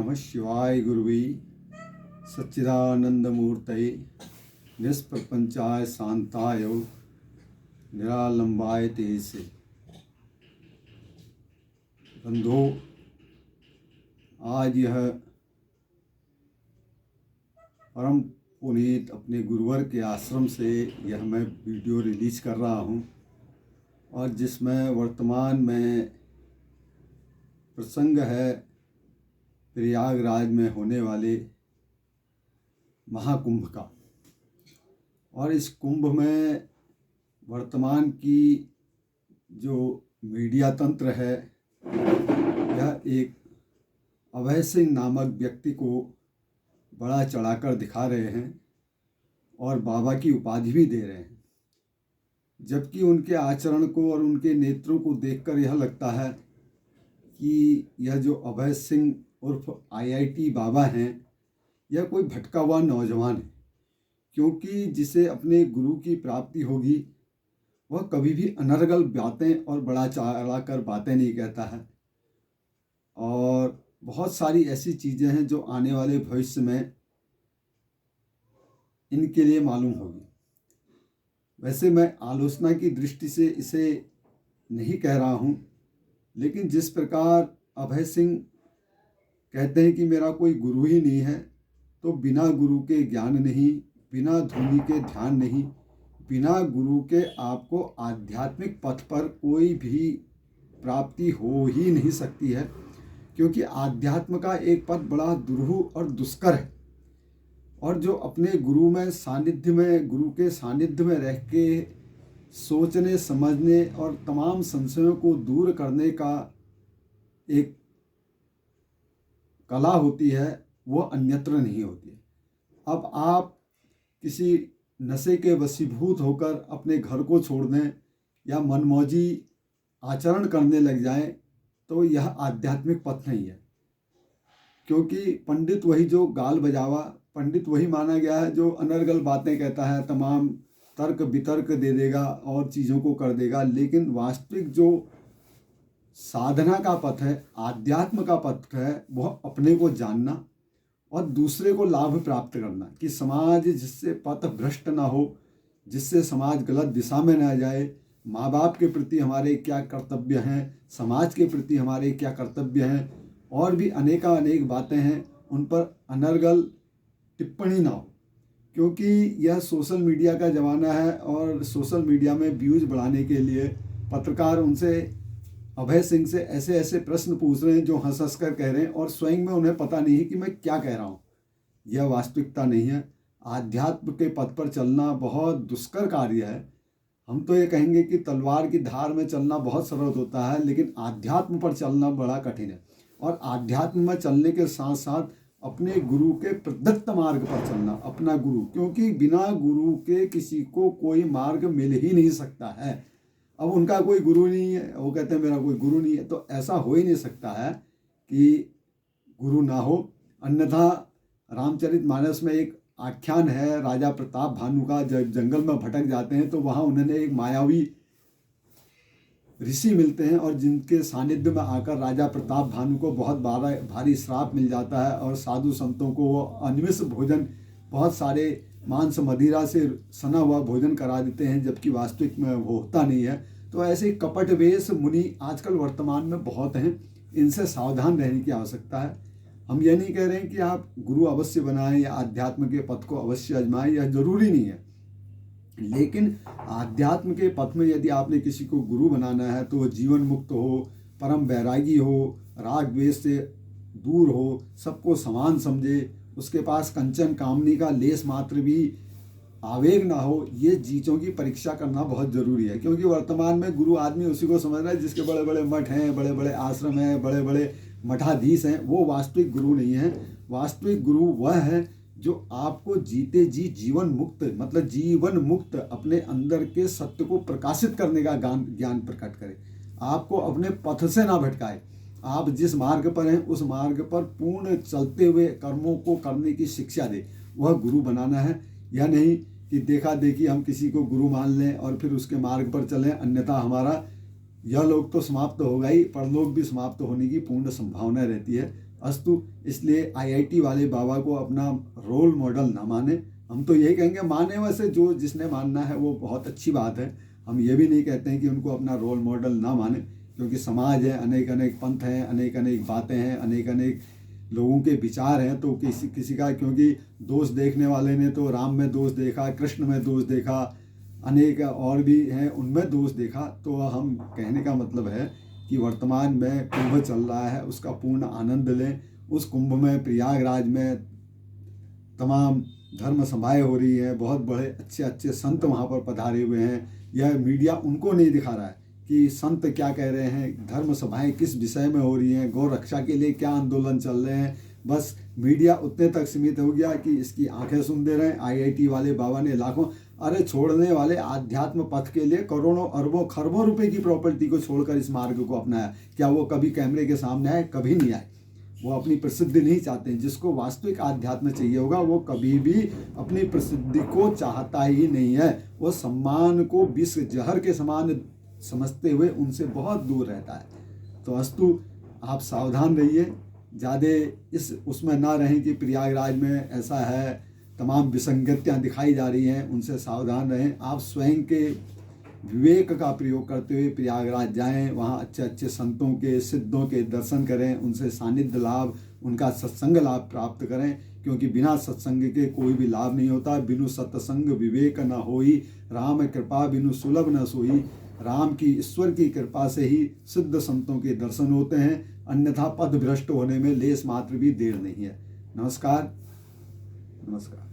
नमः शिवाय गुरुवे सच्चिदानंदमूर्तये निष्प्रपंचाय शांताय निरालंबाय तेजसे। बंधो, आज यह परम पुनीत अपने गुरुवर के आश्रम से यह मैं वीडियो रिलीज कर रहा हूँ और जिसमें वर्तमान में प्रसंग है प्रयागराज में होने वाले महाकुंभ का। और इस कुंभ में वर्तमान की जो मीडिया तंत्र है यह एक अभय सिंह नामक व्यक्ति को बड़ा चढ़ाकर दिखा रहे हैं और बाबा की उपाधि भी दे रहे हैं, जबकि उनके आचरण को और उनके नेत्रों को देखकर यह लगता है कि यह जो अभय सिंह उर्फ IIT बाबा हैं यह कोई भटका हुआ नौजवान है, क्योंकि जिसे अपने गुरु की प्राप्ति होगी वह कभी भी अनर्गल बातें और बड़ा चढ़ा कर बातें नहीं कहता है। और बहुत सारी ऐसी चीज़ें हैं जो आने वाले भविष्य में इनके लिए मालूम होगी। वैसे मैं आलोचना की दृष्टि से इसे नहीं कह रहा हूँ, लेकिन जिस प्रकार अभय सिंह कहते हैं कि मेरा कोई गुरु ही नहीं है, तो बिना गुरु के ज्ञान नहीं, बिना धुनी के ध्यान नहीं, बिना गुरु के आपको आध्यात्मिक पथ पर कोई भी प्राप्ति हो ही नहीं सकती है, क्योंकि आध्यात्म का एक पथ बड़ा दुरूह और दुष्कर है। और जो अपने गुरु में सानिध्य में गुरु के सानिध्य में रह के सोचने समझने और तमाम संशयों को दूर करने का एक कला होती है वह अन्यत्र नहीं होती है। अब आप किसी नशे के वशीभूत होकर अपने घर को छोड़ दें या मनमौजी आचरण करने लग जाएं तो यह आध्यात्मिक पथ नहीं है, क्योंकि पंडित वही जो गाल बजावा, पंडित वही माना गया है जो अनर्गल बातें कहता है, तमाम तर्क वितर्क दे देगा और चीज़ों को कर देगा। लेकिन वास्तविक जो साधना का पथ है, आध्यात्म का पथ है, वह अपने को जानना और दूसरे को लाभ प्राप्त करना, कि समाज जिससे पथ भ्रष्ट ना हो, जिससे समाज गलत दिशा में ना जाए। माँ बाप के प्रति हमारे क्या कर्तव्य हैं, समाज के प्रति हमारे क्या कर्तव्य हैं, और भी अनेक बातें हैं, उन पर अनर्गल टिप्पणी ना हो, क्योंकि यह सोशल मीडिया का ज़माना है और सोशल मीडिया में व्यूज़ बढ़ाने के लिए पत्रकार उनसे अभय सिंह से ऐसे ऐसे प्रश्न पूछ रहे हैं जो हंस हंस कर कह रहे हैं और स्वयं में उन्हें पता नहीं है कि मैं क्या कह रहा हूँ। यह वास्तविकता नहीं है। आध्यात्म के पथ पर चलना बहुत दुष्कर कार्य है। हम तो ये कहेंगे कि तलवार की धार में चलना बहुत सरल होता है, लेकिन आध्यात्म पर चलना बड़ा कठिन है। और आध्यात्म में चलने के साथ साथ अपने गुरु के प्रदत्त मार्ग पर चलना, अपना गुरु, क्योंकि बिना गुरु के किसी को कोई मार्ग मिल ही नहीं सकता है। अब उनका कोई गुरु नहीं है, वो कहते हैं मेरा कोई गुरु नहीं है, तो ऐसा हो ही नहीं सकता है कि गुरु ना हो। अन्यथा रामचरितमानस में एक आख्यान है राजा प्रताप भानु का, जब जंगल में भटक जाते हैं तो वहाँ उन्होंने एक मायावी ऋषि मिलते हैं और जिनके सानिध्य में आकर राजा प्रताप भानु को बहुत भारी श्राप मिल जाता है और साधु संतों को वो अनिमिष भोजन, बहुत सारे मांस मदिरा से सना हुआ भोजन करा देते हैं, जबकि वास्तविक में वो होता नहीं है। तो ऐसे कपट वेश मुनि आजकल वर्तमान में बहुत हैं, इनसे सावधान रहने की आवश्यकता है। हम यह नहीं कह रहे हैं कि आप गुरु अवश्य बनाएं या आध्यात्म के पथ को अवश्य आजमाएं, यह जरूरी नहीं है। लेकिन आध्यात्म के पथ में यदि आपने किसी को गुरु बनाना है तो वह जीवन मुक्त हो, परम वैरागी हो, राग द्वेष से दूर हो, सबको समान समझे, उसके पास कंचन कामनी का लेस मात्र भी आवेग ना हो। ये चीज़ों की परीक्षा करना बहुत ज़रूरी है, क्योंकि वर्तमान में गुरु आदमी उसी को समझ रहा है जिसके बड़े बड़े मठ हैं, बड़े बड़े आश्रम हैं, बड़े बड़े मठाधीश हैं। वो वास्तविक गुरु नहीं है। वास्तविक गुरु वह है जो आपको जीते जी जीवन मुक्त, मतलब जीवन मुक्त अपने अंदर के सत्य को प्रकाशित करने का ज्ञान प्रकट करे, आपको अपने पथ से ना भटकाए। आप जिस मार्ग पर हैं उस मार्ग पर पूर्ण चलते हुए कर्मों को करने की शिक्षा दे, वह गुरु बनाना है। यह नहीं कि देखा देखी हम किसी को गुरु मान लें और फिर उसके मार्ग पर चलें, अन्यथा हमारा यह लोक तो समाप्त होगा ही, परलोक भी समाप्त होने की पूर्ण संभावना रहती है। अस्तु, इसलिए IIT वाले बाबा को अपना रोल मॉडल ना माने। हम तो यही कहेंगे माने, वैसे जो जिसने मानना है वो बहुत अच्छी बात है। हम ये भी नहीं कहते हैं कि उनको अपना रोल मॉडल ना माने, क्योंकि समाज है, अनेक अनेक पंथ हैं, अनेक अनेक बातें हैं, अनेक अनेक लोगों के विचार हैं। तो किसी किसी का, क्योंकि दोष देखने वाले ने तो राम में दोष देखा, कृष्ण में दोष देखा, अनेक और भी हैं उनमें दोष देखा। तो हम कहने का मतलब है कि वर्तमान में कुंभ चल रहा है, उसका पूर्ण आनंद लें। उस कुंभ में प्रयागराज में तमाम धर्म सभाएँ हो रही हैं, बहुत बड़े अच्छे अच्छे संत वहाँ पर पधारे हुए हैं। यह मीडिया उनको नहीं दिखा रहा है कि संत क्या कह रहे हैं, धर्म सभाएं किस विषय में हो रही हैं, गौ रक्षा के लिए क्या आंदोलन चल रहे हैं। बस मीडिया उतने तक सीमित हो गया कि इसकी आंखें सुन दे रहे हैं। IIT वाले बाबा ने लाखों, अरे छोड़ने वाले, आध्यात्म पथ के लिए करोड़ों अरबों खरबों रुपए की प्रॉपर्टी को छोड़कर इस मार्ग को अपनाया। क्या वो कभी कैमरे के सामने आए? कभी नहीं आए। वो अपनी प्रसिद्धि नहीं चाहते हैं। जिसको वास्तविक आध्यात्म चाहिए होगा वो कभी भी अपनी प्रसिद्धि को चाहता ही नहीं है। वो सम्मान को विष जहर के समान समझते हुए उनसे बहुत दूर रहता है। तो अस्तु, आप सावधान रहिए, ज़्यादा इस उसमें ना रहें कि प्रयागराज में ऐसा है, तमाम विसंगतियाँ दिखाई जा रही हैं, उनसे सावधान रहें। आप स्वयं के विवेक का प्रयोग करते हुए प्रयागराज जाएं, वहाँ अच्छे अच्छे संतों के, सिद्धों के दर्शन करें, उनसे सानिध्य लाभ, उनका सत्संग लाभ प्राप्त करें। क्योंकि बिना सत्संग के कोई भी लाभ नहीं होता। बिनु सत्संग विवेक न होई, राम कृपा बिनु सुलभ न सोई। राम की, ईश्वर की कृपा से ही सिद्ध संतों के दर्शन होते हैं, अन्यथा पद भ्रष्ट होने में लेस मात्र भी देर नहीं है। नमस्कार। नमस्कार।